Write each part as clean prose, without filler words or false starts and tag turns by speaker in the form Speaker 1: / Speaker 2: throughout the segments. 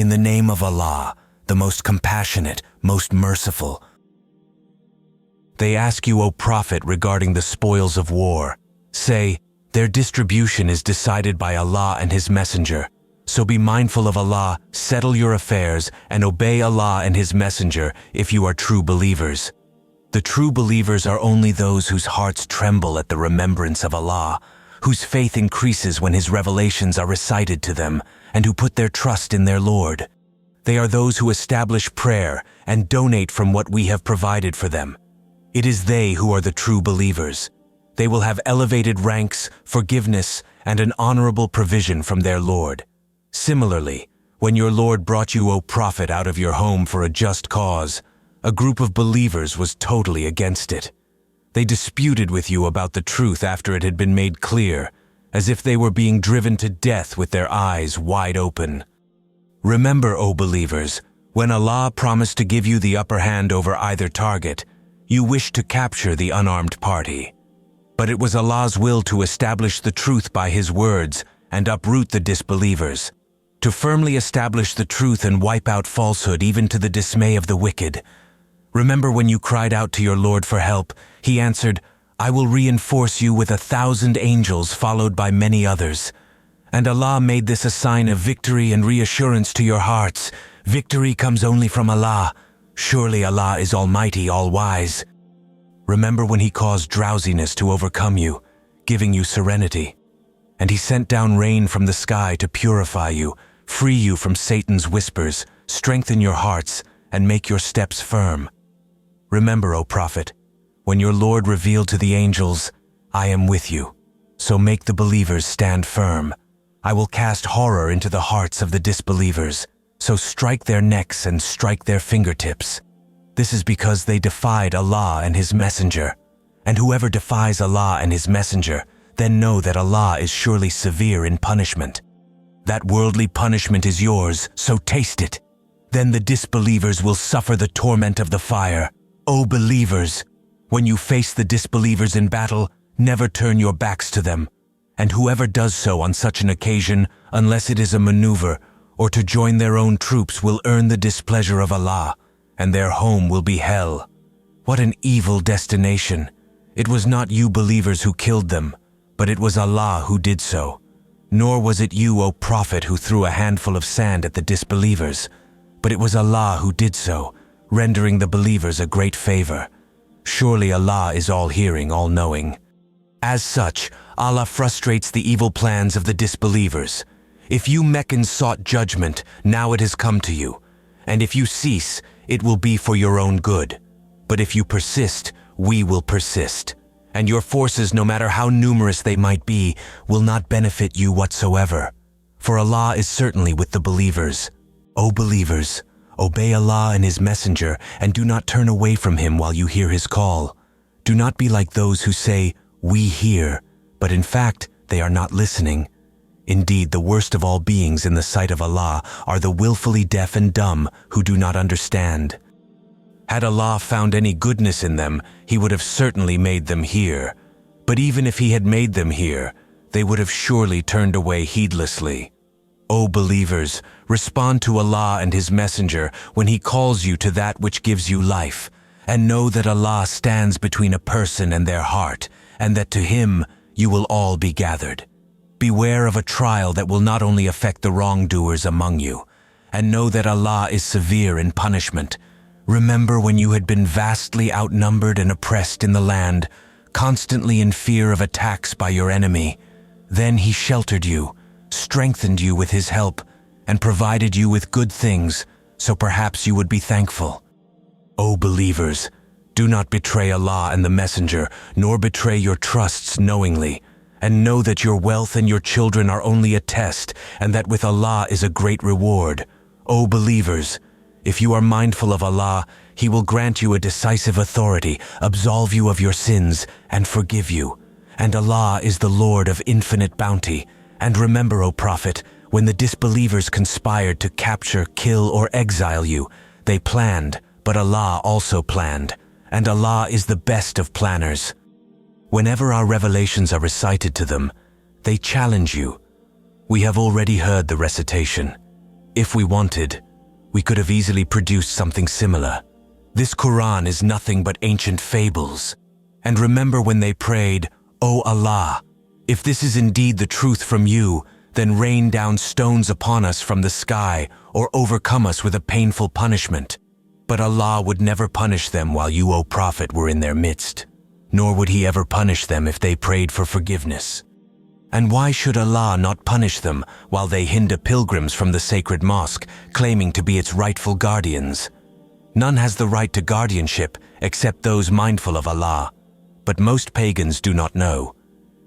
Speaker 1: in the name of Allah, the most compassionate, most merciful. They ask you, O Prophet, regarding the spoils of war. Say, their distribution is decided by Allah and His Messenger. So be mindful of Allah, settle your affairs, and obey Allah and His Messenger if you are true believers. The true believers are only those whose hearts tremble at the remembrance of Allah, whose faith increases when His revelations are recited to them, and who put their trust in their Lord. They are those who establish prayer and donate from what we have provided for them. It is they who are the true believers. They will have elevated ranks, forgiveness, and an honorable provision from their Lord. Similarly, when your Lord brought you, O Prophet, out of your home for a just cause, a group of believers was totally against it. They disputed with you about the truth after it had been made clear, as if they were being driven to death with their eyes wide open. Remember, O believers, when Allah promised to give you the upper hand over either target, you wished to capture the unarmed party. But it was Allah's will to establish the truth by His words and uproot the disbelievers, to firmly establish the truth and wipe out falsehood even to the dismay of the wicked. Remember when you cried out to your Lord for help, He answered, I will reinforce you with 1,000 angels followed by many others. And Allah made this a sign of victory and reassurance to your hearts. Victory comes only from Allah. Surely Allah is Almighty, All-Wise. Remember when He caused drowsiness to overcome you, giving you serenity. And He sent down rain from the sky to purify you, free you from Satan's whispers, strengthen your hearts, and make your steps firm. Remember, O Prophet, when your Lord revealed to the angels, I am with you, so make the believers stand firm. I will cast horror into the hearts of the disbelievers, so strike their necks and strike their fingertips. This is because they defied Allah and His Messenger. And whoever defies Allah and His Messenger, then know that Allah is surely severe in punishment. That worldly punishment is yours, so taste it. Then the disbelievers will suffer the torment of the fire. O believers, when you face the disbelievers in battle, never turn your backs to them. And whoever does so on such an occasion, unless it is a maneuver, or to join their own troops, will earn the displeasure of Allah, and their home will be hell. What an evil destination! It was not you believers who killed them, but it was Allah who did so. Nor was it you, O Prophet, who threw a handful of sand at the disbelievers, but it was Allah who did so, rendering the believers a great favor. Surely Allah is all-hearing, all-knowing. As such, Allah frustrates the evil plans of the disbelievers. If you Meccans sought judgment, now it has come to you. And if you cease, it will be for your own good. But if you persist, we will persist. And your forces, no matter how numerous they might be, will not benefit you whatsoever. For Allah is certainly with the believers. O believers, obey Allah and His Messenger, and do not turn away from Him while you hear His call. Do not be like those who say, we hear, but in fact, they are not listening. Indeed, the worst of all beings in the sight of Allah are the willfully deaf and dumb who do not understand. Had Allah found any goodness in them, He would have certainly made them hear. But even if He had made them hear, they would have surely turned away heedlessly. O believers, respond to Allah and His Messenger when He calls you to that which gives you life, and know that Allah stands between a person and their heart, and that to Him you will all be gathered. Beware of a trial that will not only affect the wrongdoers among you, and know that Allah is severe in punishment. Remember when you had been vastly outnumbered and oppressed in the land, constantly in fear of attacks by your enemy. Then He sheltered you, strengthened you with His help, and provided you with good things, so perhaps you would be thankful. O believers, do not betray Allah and the Messenger, nor betray your trusts knowingly, and know that your wealth and your children are only a test, and that with Allah is a great reward. O believers, if you are mindful of Allah, He will grant you a decisive authority, absolve you of your sins, and forgive you. And Allah is the Lord of infinite bounty. And remember, O Prophet, when the disbelievers conspired to capture, kill, or exile you, they planned, but Allah also planned. And Allah is the best of planners. Whenever our revelations are recited to them, they challenge you. We have already heard the recitation. If we wanted, we could have easily produced something similar. This Quran is nothing but ancient fables. And remember when they prayed, "O Allah, if this is indeed the truth from you, then rain down stones upon us from the sky or overcome us with a painful punishment." But Allah would never punish them while you, O Prophet, were in their midst, nor would He ever punish them if they prayed for forgiveness. And why should Allah not punish them while they hinder pilgrims from the sacred mosque, claiming to be its rightful guardians? None has the right to guardianship except those mindful of Allah, but most pagans do not know.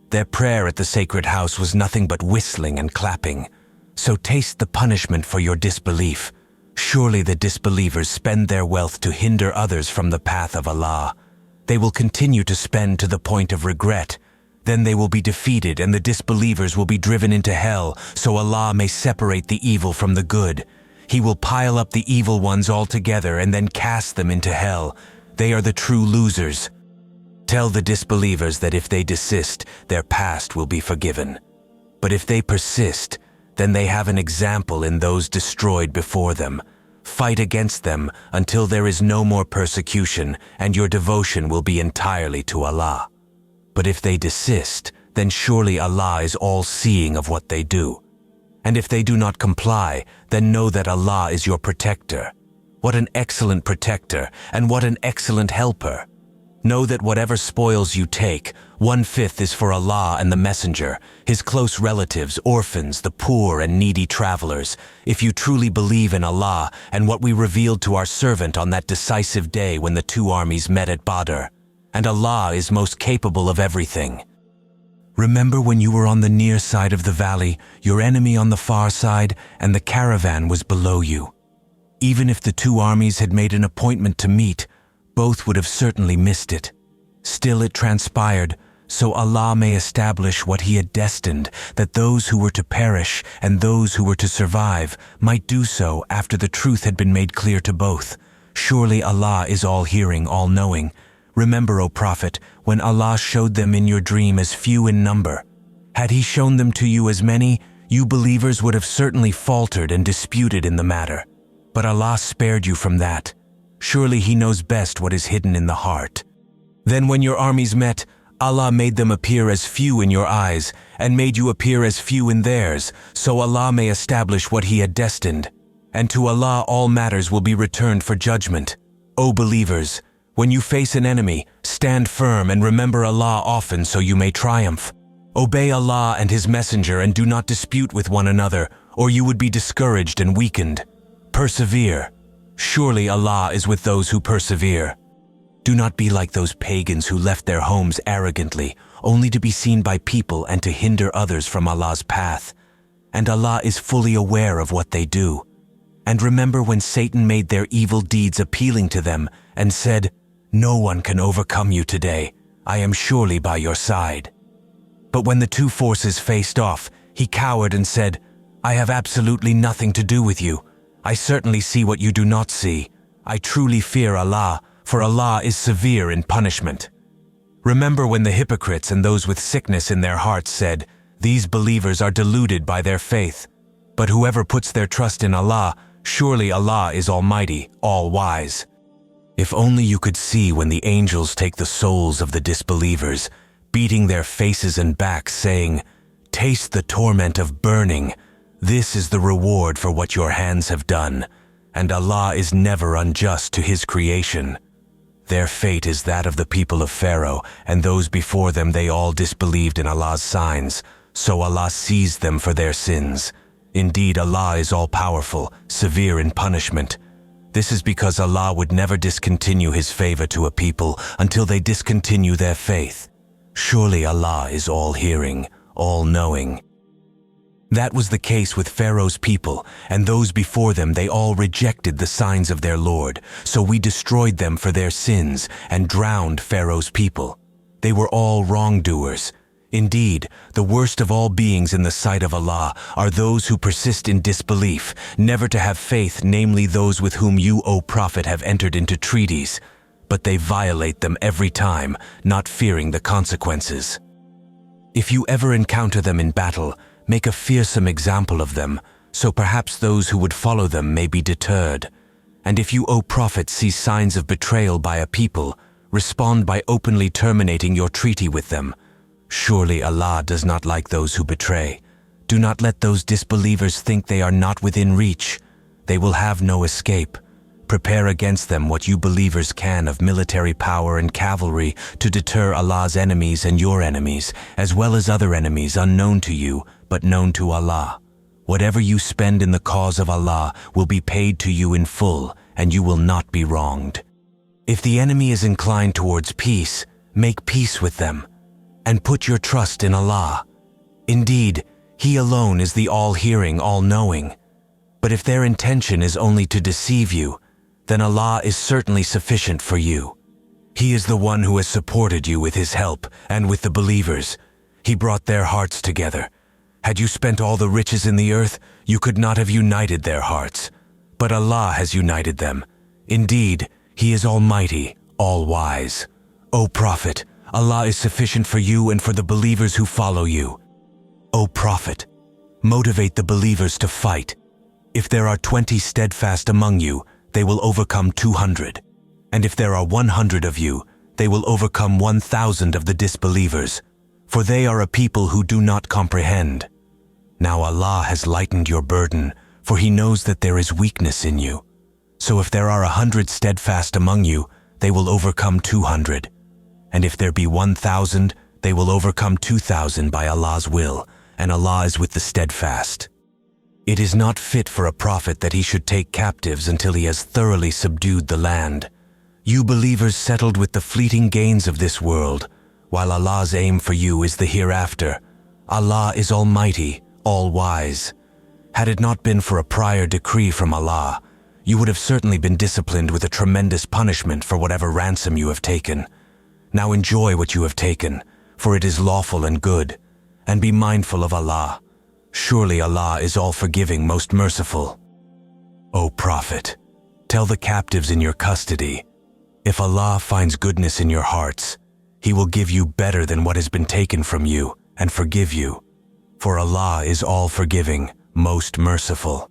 Speaker 1: Their prayer at the sacred house was nothing but whistling and clapping. So taste the punishment for your disbelief. Surely the disbelievers spend their wealth to hinder others from the path of Allah. They will continue to spend to the point of regret. Then they will be defeated and the disbelievers will be driven into hell, so Allah may separate the evil from the good. He will pile up the evil ones all together and then cast them into hell. They are the true losers. Tell the disbelievers that if they desist, their past will be forgiven. But if they persist, then they have an example in those destroyed before them. Fight against them until there is no more persecution, and your devotion will be entirely to Allah. But if they desist, then surely Allah is all-seeing of what they do. And if they do not comply, then know that Allah is your protector. What an excellent protector, and what an excellent helper. Know that whatever spoils you take, 1/5 is for Allah and the Messenger, His close relatives, orphans, the poor and needy travelers, if you truly believe in Allah and what we revealed to our servant on that decisive day when the two armies met at Badr. And Allah is most capable of everything. Remember when you were on the near side of the valley, your enemy on the far side, and the caravan was below you. Even if the two armies had made an appointment to meet, both would have certainly missed it. Still it transpired, so Allah may establish what He had destined, that those who were to perish and those who were to survive might do so after the truth had been made clear to both. Surely Allah is all-hearing, all-knowing. Remember, O Prophet, when Allah showed them in your dream as few in number. Had He shown them to you as many, you believers would have certainly faltered and disputed in the matter. But Allah spared you from that. Surely He knows best what is hidden in the heart. Then when your armies met, Allah made them appear as few in your eyes, and made you appear as few in theirs, so Allah may establish what He had destined. And to Allah all matters will be returned for judgment. O believers, when you face an enemy, stand firm and remember Allah often so you may triumph. Obey Allah and His Messenger and do not dispute with one another, or you would be discouraged and weakened. Persevere. Surely Allah is with those who persevere. Do not be like those pagans who left their homes arrogantly, only to be seen by people and to hinder others from Allah's path. And Allah is fully aware of what they do. And remember when Satan made their evil deeds appealing to them and said, "No one can overcome you today. I am surely by your side." But when the two forces faced off, he cowered and said, "I have absolutely nothing to do with you. I certainly see what you do not see. I truly fear Allah, for Allah is severe in punishment." Remember when the hypocrites and those with sickness in their hearts said, "These believers are deluded by their faith. But whoever puts their trust in Allah, surely Allah is almighty, all-wise." If only you could see when the angels take the souls of the disbelievers, beating their faces and backs, saying, "Taste the torment of burning. This is the reward for what your hands have done, and Allah is never unjust to His creation." Their fate is that of the people of Pharaoh, and those before them they all disbelieved in Allah's signs, so Allah seized them for their sins. Indeed, Allah is all-powerful, severe in punishment. This is because Allah would never discontinue His favor to a people until they discontinue their faith. Surely Allah is all-hearing, all-knowing. That was the case with Pharaoh's people, and those before them they all rejected the signs of their Lord, so we destroyed them for their sins and drowned Pharaoh's people. They were all wrongdoers. Indeed, the worst of all beings in the sight of Allah are those who persist in disbelief, never to have faith, namely those with whom you, O Prophet, have entered into treaties. But they violate them every time, not fearing the consequences. If you ever encounter them in battle, make a fearsome example of them. so perhaps those who would follow them may be deterred. And if you, O Prophet, see signs of betrayal by a people, respond by openly terminating your treaty with them. Surely Allah does not like those who betray. Do not let those disbelievers think they are not within reach. They will have no escape. Prepare against them what you believers can of military power and cavalry to deter Allah's enemies and your enemies, as well as other enemies unknown to you, but known to Allah. Whatever you spend in the cause of Allah will be paid to you in full, and you will not be wronged. If the enemy is inclined towards peace, make peace with them, and put your trust in Allah. Indeed, He alone is the all-hearing, all-knowing. But if their intention is only to deceive you, then Allah is certainly sufficient for you. He is the one who has supported you with His help and with the believers. He brought their hearts together. Had you spent all the riches in the earth, you could not have united their hearts. But Allah has united them. Indeed, He is almighty, all-wise. O Prophet, Allah is sufficient for you and for the believers who follow you. O Prophet, motivate the believers to fight. If there are 20 steadfast among you, they will overcome 200. And if there are 100 of you, they will overcome 1,000 of the disbelievers. For they are a people who do not comprehend. Now Allah has lightened your burden, for He knows that there is weakness in you. So if there are 100 steadfast among you, they will overcome 200. And if there be 1,000, they will overcome 2,000 by Allah's will, and Allah is with the steadfast. It is not fit for a prophet that he should take captives until he has thoroughly subdued the land. You believers settled with the fleeting gains of this world, while Allah's aim for you is the hereafter. Allah is almighty, all-wise. Had it not been for a prior decree from Allah, you would have certainly been disciplined with a tremendous punishment for whatever ransom you have taken. Now enjoy what you have taken, for it is lawful and good, and be mindful of Allah. Surely Allah is all-forgiving, most merciful. O Prophet, tell the captives in your custody, if Allah finds goodness in your hearts, He will give you better than what has been taken from you and forgive you. For Allah is all-forgiving, most merciful.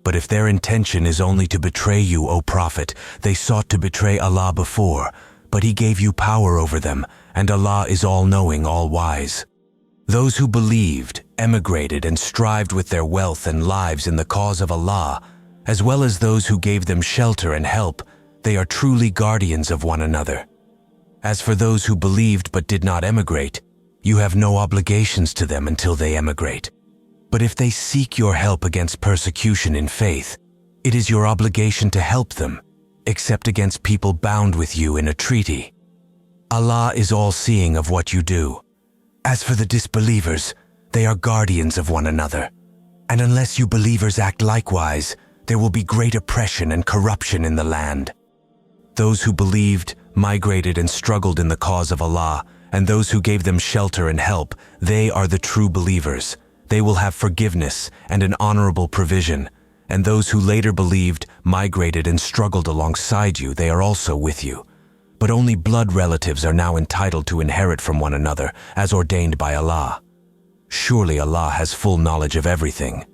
Speaker 1: But if their intention is only to betray you, O Prophet, they sought to betray Allah before, but He gave you power over them, and Allah is all-knowing, all-wise. Those who believed, emigrated, and strived with their wealth and lives in the cause of Allah, as well as those who gave them shelter and help, they are truly guardians of one another. As for those who believed but did not emigrate, you have no obligations to them until they emigrate. But if they seek your help against persecution in faith, it is your obligation to help them, except against people bound with you in a treaty. Allah is all-seeing of what you do. As for the disbelievers, they are guardians of one another. And unless you believers act likewise, there will be great oppression and corruption in the land. Those who believed, migrated, and struggled in the cause of Allah, and those who gave them shelter and help, they are the true believers. They will have forgiveness and an honorable provision. And those who later believed, migrated, and struggled alongside you, they are also with you. But only blood relatives are now entitled to inherit from one another, as ordained by Allah. Surely Allah has full knowledge of everything.